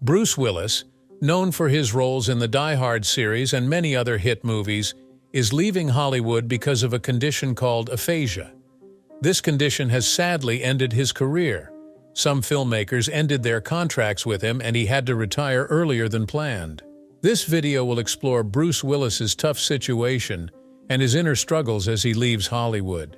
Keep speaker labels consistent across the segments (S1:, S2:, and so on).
S1: Bruce Willis, known for his roles in the Die Hard series and many other hit movies, is leaving Hollywood because of a condition called aphasia. This condition has sadly ended his career. Some filmmakers ended their contracts with him and he had to retire earlier than planned. This video will explore Bruce Willis's tough situation and his inner struggles as he leaves Hollywood.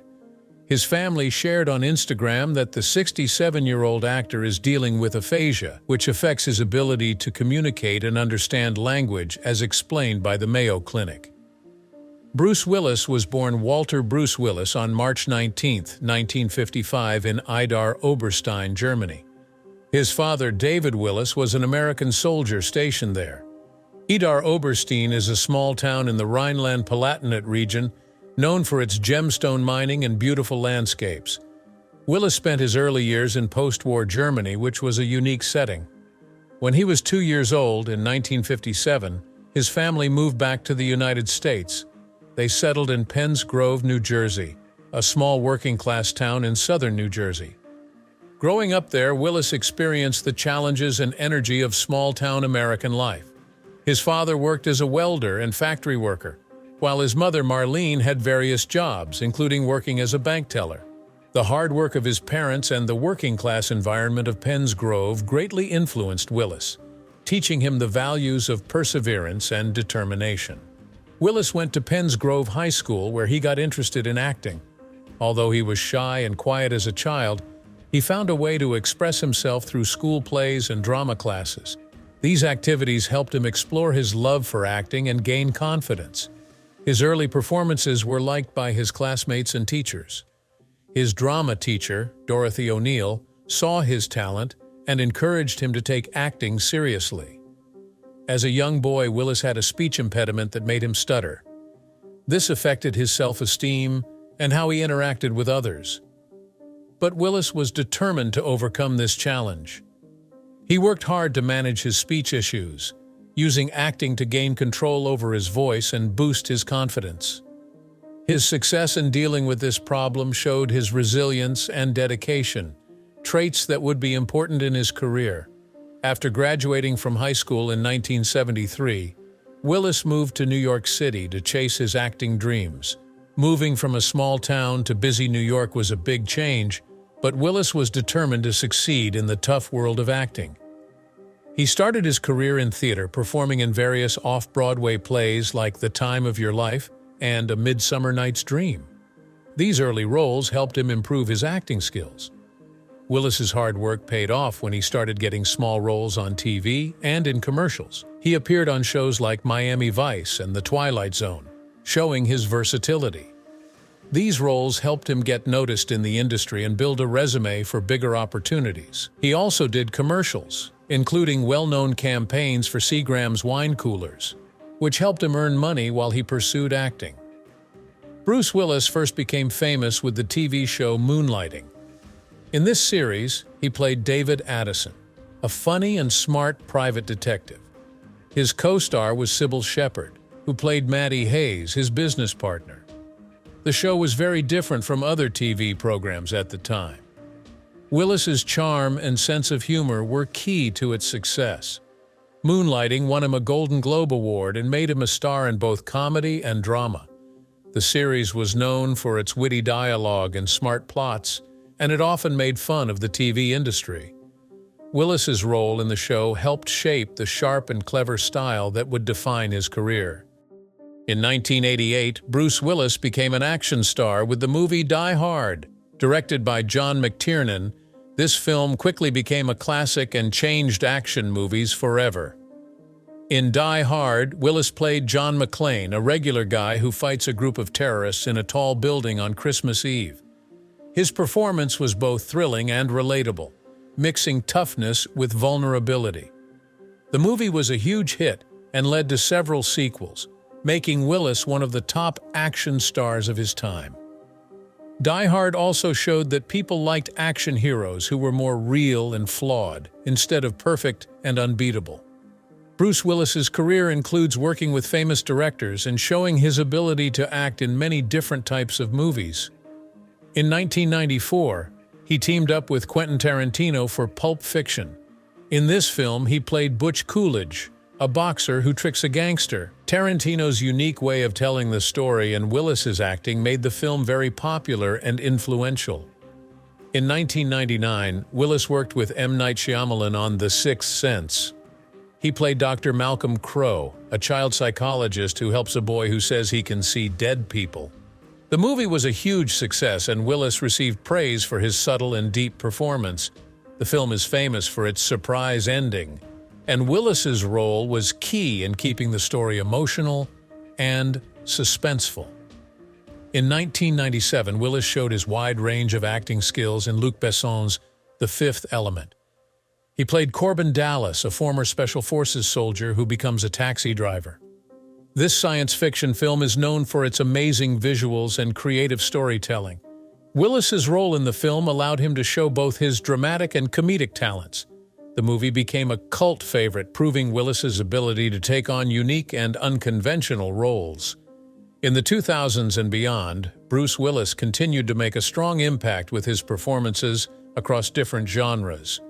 S1: His family shared on Instagram that the 67-year-old actor is dealing with aphasia, which affects his ability to communicate and understand language, as explained by the Mayo Clinic. Bruce Willis was born Walter Bruce Willis on March 19, 1955 in Idar, Oberstein, Germany. His father, David Willis, was an American soldier stationed there. Idar Oberstein is a small town in the Rhineland-Palatinate region, known for its gemstone mining and beautiful landscapes. Willis spent his early years in post-war Germany, which was a unique setting. When he was 2 years old, in 1957, his family moved back to the United States. They settled in Penns Grove, New Jersey, a small working-class town in southern New Jersey. Growing up there, Willis experienced the challenges and energy of small-town American life. His father worked as a welder and factory worker, while his mother, Marlene, had various jobs, including working as a bank teller. The hard work of his parents and the working-class environment of Penns Grove greatly influenced Willis, teaching him the values of perseverance and determination. Willis went to Penns Grove High School, where he got interested in acting. Although he was shy and quiet as a child, he found a way to express himself through school plays and drama classes. These activities helped him explore his love for acting and gain confidence. His early performances were liked by his classmates and teachers. His drama teacher, Dorothy O'Neill, saw his talent and encouraged him to take acting seriously. As a young boy, Willis had a speech impediment that made him stutter. This affected his self-esteem and how he interacted with others. But Willis was determined to overcome this challenge. He worked hard to manage his speech issues, using acting to gain control over his voice and boost his confidence. His success in dealing with this problem showed his resilience and dedication, traits that would be important in his career. After graduating from high school in 1973, Willis moved to New York City to chase his acting dreams. Moving from a small town to busy New York was a big change, but Willis was determined to succeed in the tough world of acting. He started his career in theater, performing in various off-Broadway plays like The Time of Your Life and A Midsummer Night's Dream. These early roles helped him improve his acting skills. Willis's hard work paid off when he started getting small roles on TV and in commercials. He appeared on shows like Miami Vice and The Twilight Zone, showing his versatility. These roles helped him get noticed in the industry and build a resume for bigger opportunities. He also did commercials, including well-known campaigns for Seagram's wine coolers, which helped him earn money while he pursued acting. Bruce Willis first became famous with the TV show Moonlighting. In this series, he played David Addison, a funny and smart private detective. His co-star was Sybil Shepherd, who played Maddie Hayes, his business partner. The show was very different from other TV programs at the time. Willis's charm and sense of humor were key to its success. Moonlighting won him a Golden Globe Award and made him a star in both comedy and drama. The series was known for its witty dialogue and smart plots, and it often made fun of the TV industry. Willis's role in the show helped shape the sharp and clever style that would define his career. In 1988, Bruce Willis became an action star with the movie Die Hard. Directed by John McTiernan, this film quickly became a classic and changed action movies forever. In Die Hard, Willis played John McClane, a regular guy who fights a group of terrorists in a tall building on Christmas Eve. His performance was both thrilling and relatable, mixing toughness with vulnerability. The movie was a huge hit and led to several sequels, making Willis one of the top action stars of his time. Die Hard also showed that people liked action heroes who were more real and flawed, instead of perfect and unbeatable. Bruce Willis's career includes working with famous directors and showing his ability to act in many different types of movies. In 1994, he teamed up with Quentin Tarantino for Pulp Fiction. In this film, he played Butch Coolidge, a boxer who tricks a gangster. Tarantino's unique way of telling the story and Willis's acting made the film very popular and influential. In 1999, Willis worked with M. Night Shyamalan on The Sixth Sense. He played Dr. Malcolm Crowe, a child psychologist who helps a boy who says he can see dead people. The movie was a huge success, and Willis received praise for his subtle and deep performance. The film is famous for its surprise ending, and Willis's role was key in keeping the story emotional and suspenseful. In 1997, Willis showed his wide range of acting skills in Luc Besson's The Fifth Element. He played Corbin Dallas, a former Special Forces soldier who becomes a taxi driver. This science fiction film is known for its amazing visuals and creative storytelling. Willis's role in the film allowed him to show both his dramatic and comedic talents. The movie became a cult favorite, proving Willis's ability to take on unique and unconventional roles. In the 2000s and beyond, Bruce Willis continued to make a strong impact with his performances across different genres.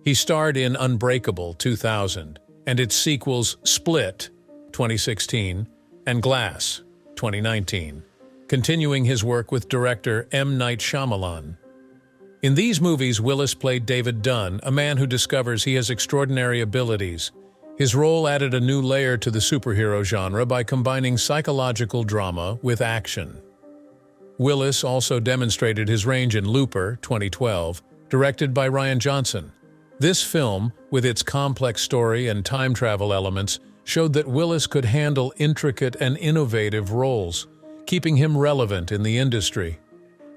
S1: He starred in Unbreakable, 2000, and its sequels Split, 2016, and Glass, 2019, continuing his work with director M. Night Shyamalan. In these movies, Willis played David Dunn, a man who discovers he has extraordinary abilities. His role added a new layer to the superhero genre by combining psychological drama with action. Willis also demonstrated his range in Looper, 2012, directed by Rian Johnson. This film, with its complex story and time travel elements, showed that Willis could handle intricate and innovative roles, keeping him relevant in the industry.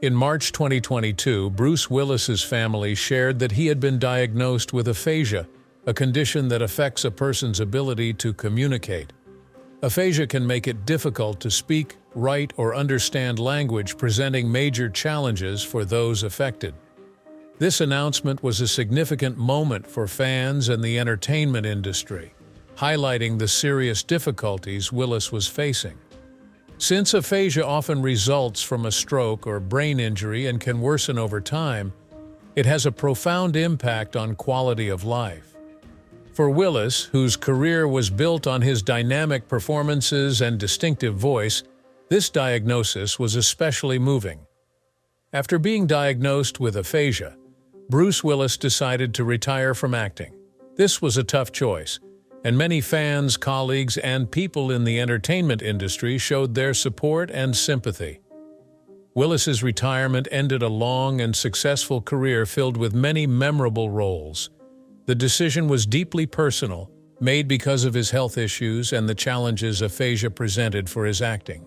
S1: In March 2022, Bruce Willis's family shared that he had been diagnosed with aphasia, a condition that affects a person's ability to communicate. Aphasia can make it difficult to speak, write, or understand language, presenting major challenges for those affected. This announcement was a significant moment for fans and the entertainment industry, highlighting the serious difficulties Willis was facing. Since aphasia often results from a stroke or brain injury and can worsen over time, it has a profound impact on quality of life. For Willis, whose career was built on his dynamic performances and distinctive voice, this diagnosis was especially moving. After being diagnosed with aphasia, Bruce Willis decided to retire from acting. This was a tough choice, and many fans, colleagues, and people in the entertainment industry showed their support and sympathy. Willis's retirement ended a long and successful career filled with many memorable roles. The decision was deeply personal, made because of his health issues and the challenges aphasia presented for his acting.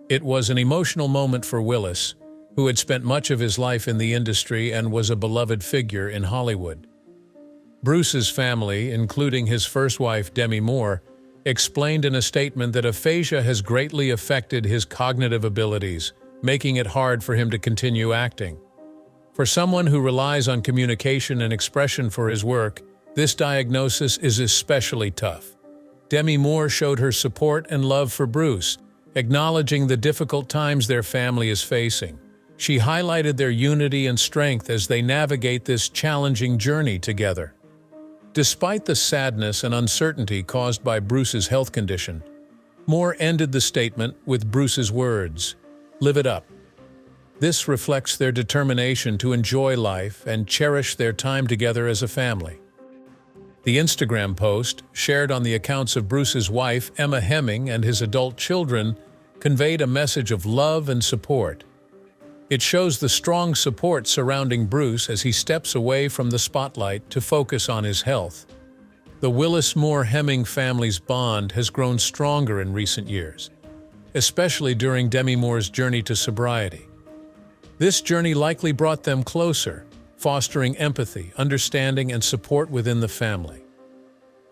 S1: It was an emotional moment for Willis, who had spent much of his life in the industry and was a beloved figure in Hollywood. Bruce's family, including his first wife Demi Moore, explained in a statement that aphasia has greatly affected his cognitive abilities, making it hard for him to continue acting. For someone who relies on communication and expression for his work, this diagnosis is especially tough. Demi Moore showed her support and love for Bruce, acknowledging the difficult times their family is facing. She highlighted their unity and strength as they navigate this challenging journey together. Despite the sadness and uncertainty caused by Bruce's health condition, Moore ended the statement with Bruce's words, "Live it up." This reflects their determination to enjoy life and cherish their time together as a family. The Instagram post, shared on the accounts of Bruce's wife, Emma Hemming, and his adult children, conveyed a message of love and support. It shows the strong support surrounding Bruce as he steps away from the spotlight to focus on his health. The Willis-Moore-Hemming family's bond has grown stronger in recent years, especially during Demi Moore's journey to sobriety. This journey likely brought them closer, fostering empathy, understanding, and support within the family.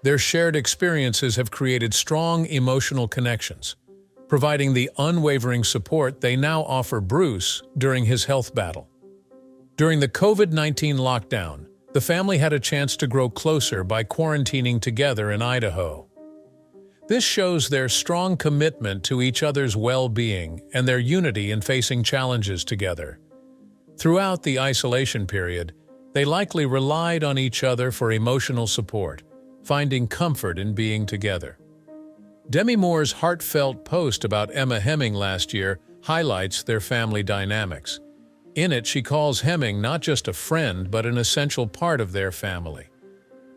S1: Their shared experiences have created strong emotional connections, providing the unwavering support they now offer Bruce during his health battle. During the COVID-19 lockdown, the family had a chance to grow closer by quarantining together in Idaho. This shows their strong commitment to each other's well-being and their unity in facing challenges together. Throughout the isolation period, They likely relied on each other for emotional support, finding comfort in being together. Demi Moore's heartfelt post about Emma Hemming last year highlights their family dynamics. In it, she calls Hemming not just a friend, but an essential part of their family.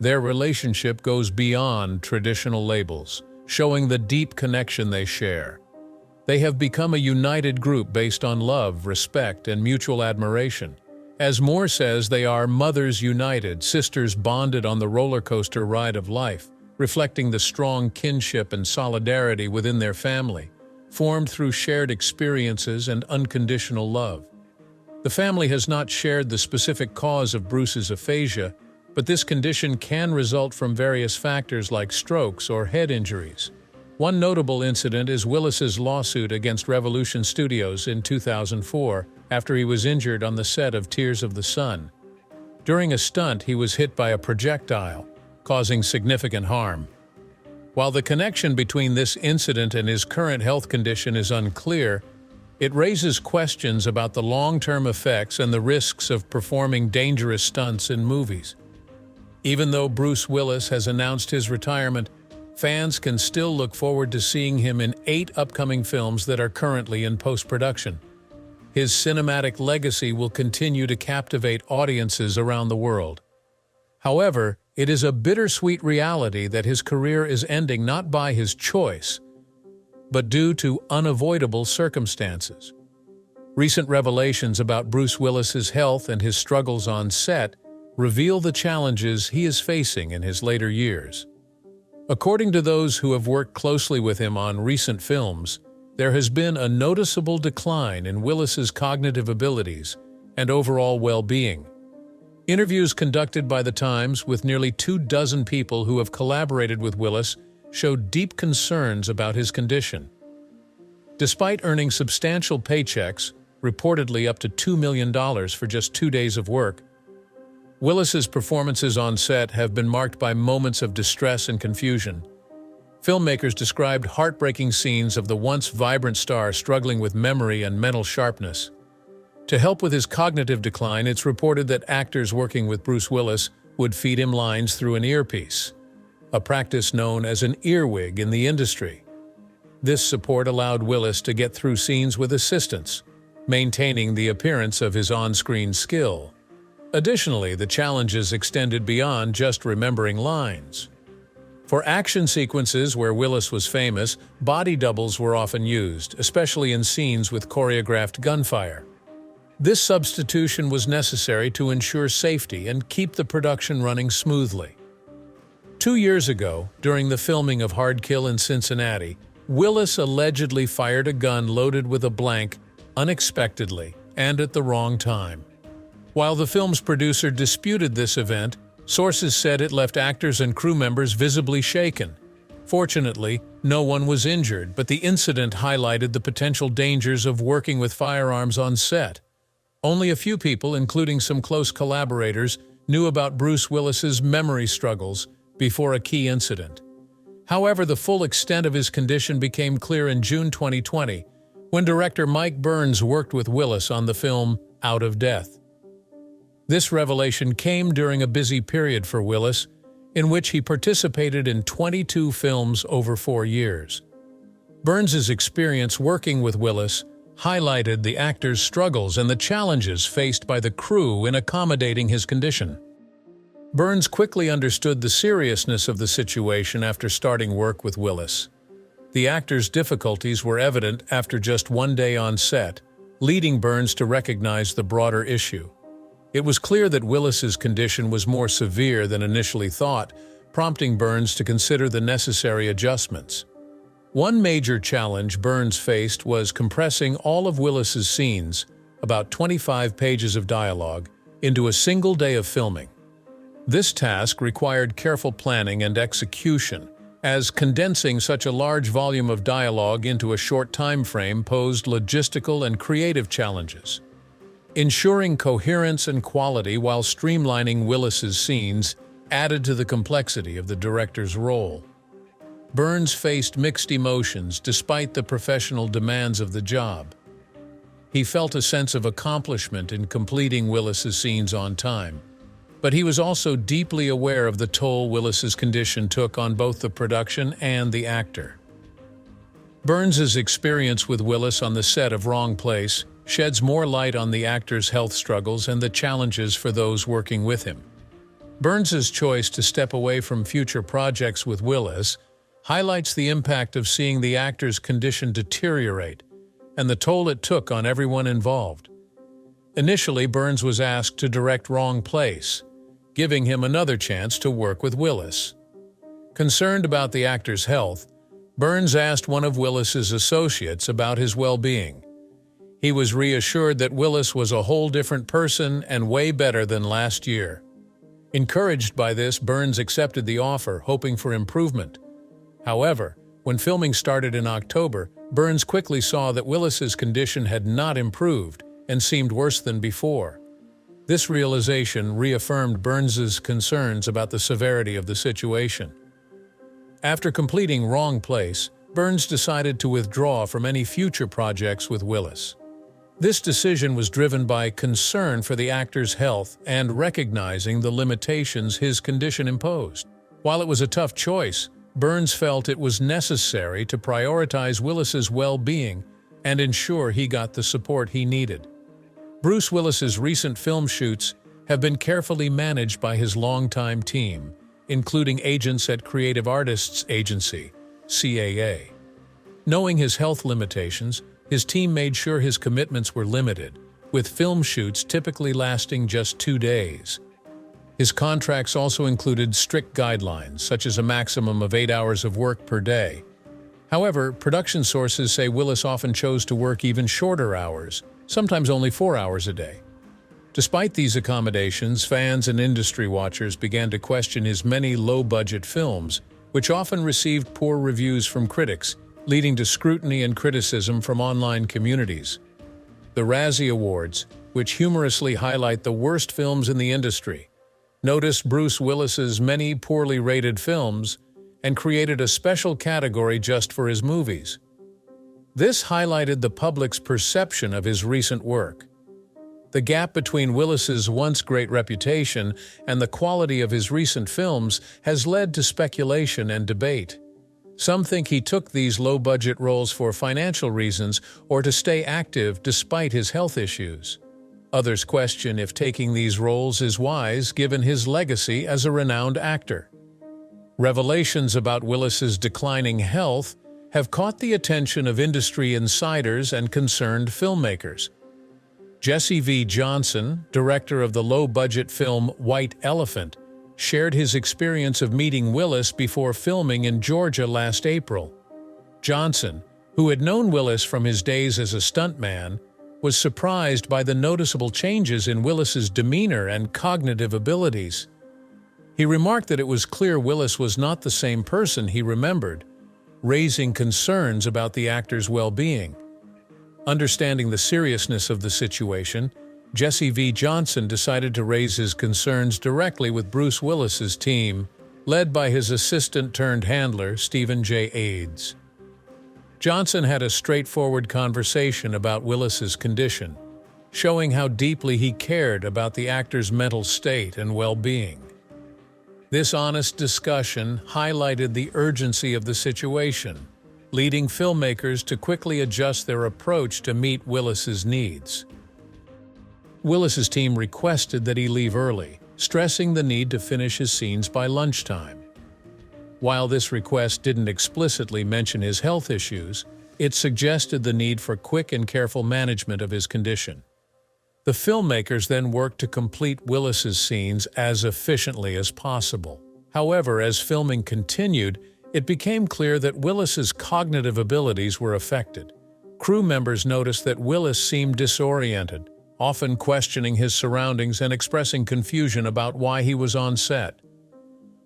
S1: Their relationship goes beyond traditional labels, showing the deep connection they share. They have become a united group based on love, respect, and mutual admiration. As Moore says, they are mothers united, sisters bonded on the roller coaster ride of life, reflecting the strong kinship and solidarity within their family, formed through shared experiences and unconditional love. The family has not shared the specific cause of Bruce's aphasia, but this condition can result from various factors like strokes or head injuries. One notable incident is Willis's lawsuit against Revolution Studios in 2004 after he was injured on the set of Tears of the Sun. During a stunt, he was hit by a projectile, causing significant harm. While the connection between this incident and his current health condition is unclear, it raises questions about the long-term effects and the risks of performing dangerous stunts in movies. Even though Bruce Willis has announced his retirement, fans can still look forward to seeing him in 8 upcoming films that are currently in post-production. His cinematic legacy will continue to captivate audiences around the world. However, it is a bittersweet reality that his career is ending not by his choice, but due to unavoidable circumstances. Recent revelations about Bruce Willis's health and his struggles on set reveal the challenges he is facing in his later years. According to those who have worked closely with him on recent films, there has been a noticeable decline in Willis's cognitive abilities and overall well-being. Interviews conducted by The Times with nearly 24 people who have collaborated with Willis showed deep concerns about his condition. Despite earning substantial paychecks, reportedly up to $2 million for just 2 days of work, Willis's performances on set have been marked by moments of distress and confusion. Filmmakers described heartbreaking scenes of the once vibrant star struggling with memory and mental sharpness. To help with his cognitive decline, it's reported that actors working with Bruce Willis would feed him lines through an earpiece, a practice known as an earwig in the industry. This support allowed Willis to get through scenes with assistance, maintaining the appearance of his on-screen skill. Additionally, the challenges extended beyond just remembering lines. For action sequences where Willis was famous, body doubles were often used, especially in scenes with choreographed gunfire. This substitution was necessary to ensure safety and keep the production running smoothly. 2 years ago, during the filming of Hard Kill in Cincinnati, Willis allegedly fired a gun loaded with a blank unexpectedly and at the wrong time. While the film's producer disputed this event, sources said it left actors and crew members visibly shaken. Fortunately, no one was injured, but the incident highlighted the potential dangers of working with firearms on set. Only a few people, including some close collaborators, knew about Bruce Willis's memory struggles before a key incident. However, the full extent of his condition became clear in June 2020, when director Mike Burns worked with Willis on the film Out of Death. This revelation came during a busy period for Willis, in which he participated in 22 films over 4 years. Burns's experience working with Willis highlighted the actor's struggles and the challenges faced by the crew in accommodating his condition. Burns quickly understood the seriousness of the situation after starting work with Willis. The actor's difficulties were evident after just 1 day on set, leading Burns to recognize the broader issue. It was clear that Willis's condition was more severe than initially thought, prompting Burns to consider the necessary adjustments. One major challenge Burns faced was compressing all of Willis's scenes, about 25 pages of dialogue, into a single day of filming. This task required careful planning and execution, as condensing such a large volume of dialogue into a short time frame posed logistical and creative challenges. Ensuring coherence and quality while streamlining Willis's scenes added to the complexity of the director's role. Burns faced mixed emotions despite the professional demands of the job. He felt a sense of accomplishment in completing Willis's scenes on time, But he was also deeply aware of the toll Willis's condition took on both the production and the actor. Burns's experience with Willis on the set of Wrong Place sheds more light on the actor's health struggles and the challenges for those working with him. Burns's choice to step away from future projects with Willis highlights the impact of seeing the actor's condition deteriorate and the toll it took on everyone involved. Initially, Burns was asked to direct Wrong Place, giving him another chance to work with Willis. Concerned about the actor's health, Burns asked one of Willis's associates about his well-being. He was reassured that Willis was a whole different person and way better than last year. Encouraged by this, Burns accepted the offer, hoping for improvement. However, when filming started in October, Burns quickly saw that Willis's condition had not improved and seemed worse than before. This realization reaffirmed Burns's concerns about the severity of the situation. After completing Wrong Place, Burns decided to withdraw from any future projects with Willis. This decision was driven by concern for the actor's health and recognizing the limitations his condition imposed. While it was a tough choice, Burns felt it was necessary to prioritize Willis's well-being and ensure he got the support he needed. Bruce Willis's recent film shoots have been carefully managed by his longtime team, including agents at Creative Artists Agency, CAA. Knowing his health limitations, his team made sure his commitments were limited, with film shoots typically lasting just 2 days. His contracts also included strict guidelines, such as a maximum of 8 hours of work per day. However, production sources say Willis often chose to work even shorter hours, sometimes only 4 hours a day. Despite these accommodations, fans and industry watchers began to question his many low-budget films, which often received poor reviews from critics, leading to scrutiny and criticism from online communities. The Razzie Awards, which humorously highlight the worst films in the industry, noticed Bruce Willis's many poorly rated films and created a special category just for his movies. This highlighted the public's perception of his recent work. The gap between Willis's once great reputation and the quality of his recent films has led to speculation and debate. Some think he took these low-budget roles for financial reasons or to stay active despite his health issues. Others question if taking these roles is wise given his legacy as a renowned actor. Revelations about Willis's declining health have caught the attention of industry insiders and concerned filmmakers. Jesse V. Johnson, director of the low-budget film White Elephant, shared his experience of meeting Willis before filming in Georgia last April. Johnson, who had known Willis from his days as a stuntman, was surprised by the noticeable changes in Willis's demeanor and cognitive abilities. He remarked that it was clear Willis was not the same person he remembered, raising concerns about the actor's well-being. Understanding the seriousness of the situation, Jesse V. Johnson decided to raise his concerns directly with Bruce Willis's team, led by his assistant-turned-handler, Stephen J. Aids. Johnson had a straightforward conversation about Willis's condition, showing how deeply he cared about the actor's mental state and well-being. This honest discussion highlighted the urgency of the situation, leading filmmakers to quickly adjust their approach to meet Willis's needs. Willis's team requested that he leave early, stressing the need to finish his scenes by lunchtime. While this request didn't explicitly mention his health issues, it suggested the need for quick and careful management of his condition. The filmmakers then worked to complete Willis's scenes as efficiently as possible. However, as filming continued, it became clear that Willis's cognitive abilities were affected. Crew members noticed that Willis seemed disoriented, often questioning his surroundings and expressing confusion about why he was on set.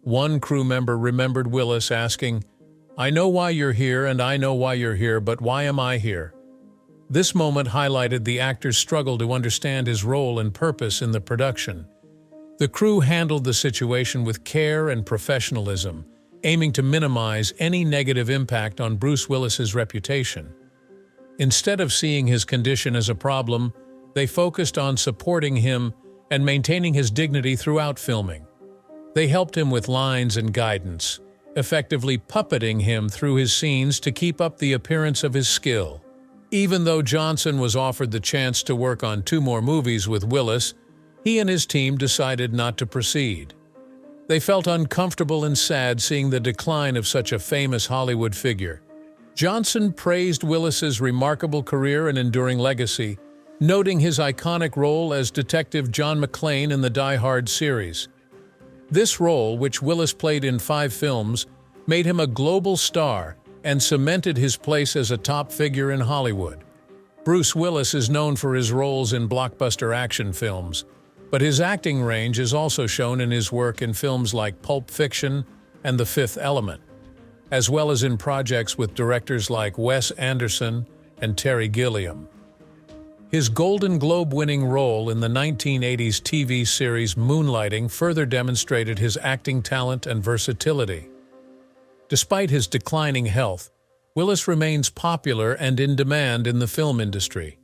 S1: One crew member remembered Willis asking, "I know why you're here and I know why you're here, but why am I here?" This moment highlighted the actor's struggle to understand his role and purpose in the production. The crew handled the situation with care and professionalism, aiming to minimize any negative impact on Bruce Willis's reputation. Instead of seeing his condition as a problem, they focused on supporting him and maintaining his dignity throughout filming. They helped him with lines and guidance, effectively puppeting him through his scenes to keep up the appearance of his skill. Even though Johnson was offered the chance to work on 2 more movies with Willis, he and his team decided not to proceed. They felt uncomfortable and sad seeing the decline of such a famous Hollywood figure. Johnson praised Willis's remarkable career and enduring legacy, noting his iconic role as Detective John McClane in the Die Hard series. This role, which Willis played in 5 films, made him a global star and cemented his place as a top figure in Hollywood. Bruce Willis is known for his roles in blockbuster action films, but his acting range is also shown in his work in films like Pulp Fiction and The Fifth Element, as well as in projects with directors like Wes Anderson and Terry Gilliam. His Golden Globe-winning role in the 1980s TV series Moonlighting further demonstrated his acting talent and versatility. Despite his declining health, Willis remains popular and in demand in the film industry.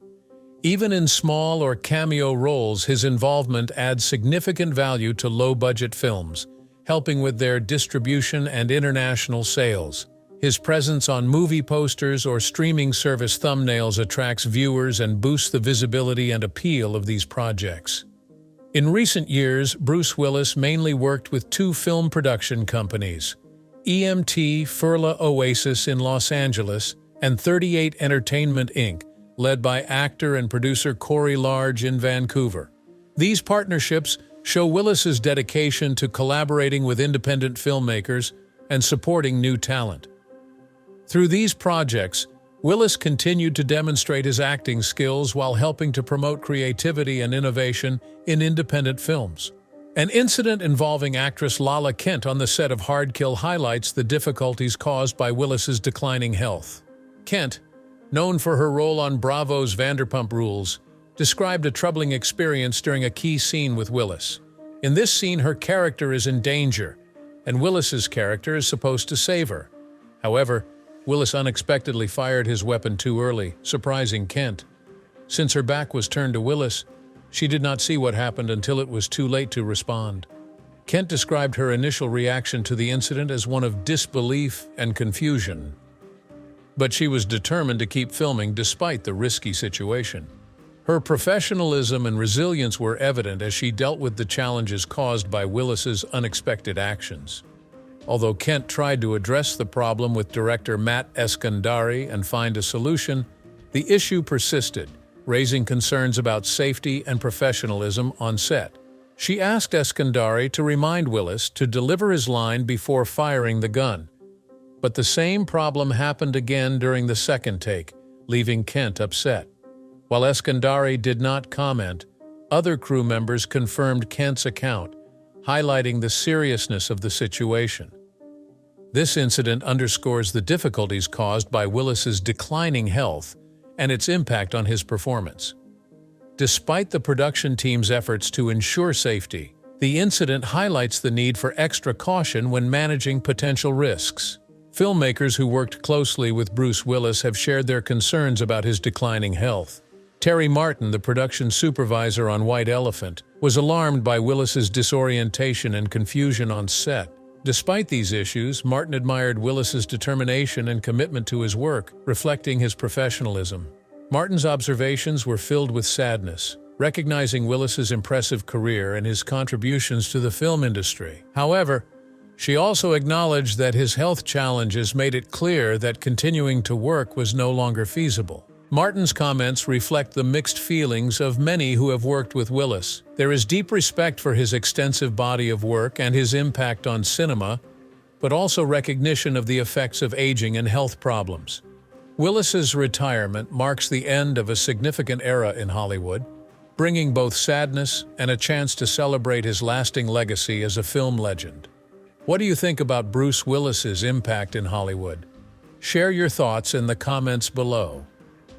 S1: Even in small or cameo roles, his involvement adds significant value to low-budget films, helping with their distribution and international sales. His presence on movie posters or streaming service thumbnails attracts viewers and boosts the visibility and appeal of these projects. In recent years, Bruce Willis mainly worked with 2 film production companies, EMT Furla Oasis in Los Angeles and 38 Entertainment Inc., led by actor and producer Corey Large in Vancouver. These partnerships show Willis's dedication to collaborating with independent filmmakers and supporting new talent. Through these projects, Willis continued to demonstrate his acting skills while helping to promote creativity and innovation in independent films. An incident involving actress Lala Kent on the set of Hard Kill highlights the difficulties caused by Willis's declining health. Kent, known for her role on Bravo's Vanderpump Rules, described a troubling experience during a key scene with Willis. In this scene, her character is in danger, and Willis's character is supposed to save her. However, Willis unexpectedly fired his weapon too early, surprising Kent. Since her back was turned to Willis, she did not see what happened until it was too late to respond. Kent described her initial reaction to the incident as one of disbelief and confusion. But she was determined to keep filming despite the risky situation. Her professionalism and resilience were evident as she dealt with the challenges caused by Willis's unexpected actions. Although Kent tried to address the problem with director Matt Eskandari and find a solution, the issue persisted, raising concerns about safety and professionalism on set. She asked Eskandari to remind Willis to deliver his line before firing the gun. But the same problem happened again during the second take, leaving Kent upset. While Eskandari did not comment, other crew members confirmed Kent's account, highlighting the seriousness of the situation. This incident underscores the difficulties caused by Willis's declining health and its impact on his performance. Despite the production team's efforts to ensure safety, the incident highlights the need for extra caution when managing potential risks. Filmmakers who worked closely with Bruce Willis have shared their concerns about his declining health. Terry Martin, the production supervisor on White Elephant, was alarmed by Willis's disorientation and confusion on set. Despite these issues, Martin admired Willis's determination and commitment to his work, reflecting his professionalism. Martin's observations were filled with sadness, recognizing Willis's impressive career and his contributions to the film industry. However, she also acknowledged that his health challenges made it clear that continuing to work was no longer feasible. Martin's comments reflect the mixed feelings of many who have worked with Willis. There is deep respect for his extensive body of work and his impact on cinema, but also recognition of the effects of aging and health problems. Willis's retirement marks the end of a significant era in Hollywood, bringing both sadness and a chance to celebrate his lasting legacy as a film legend. What do you think about Bruce Willis's impact in Hollywood? Share your thoughts in the comments below.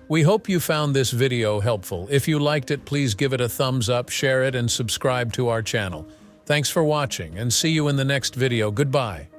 S1: We hope you found this video helpful. If you liked it, please give it a thumbs up, share it, and subscribe to our channel. Thanks for watching, and see you in the next video. Goodbye.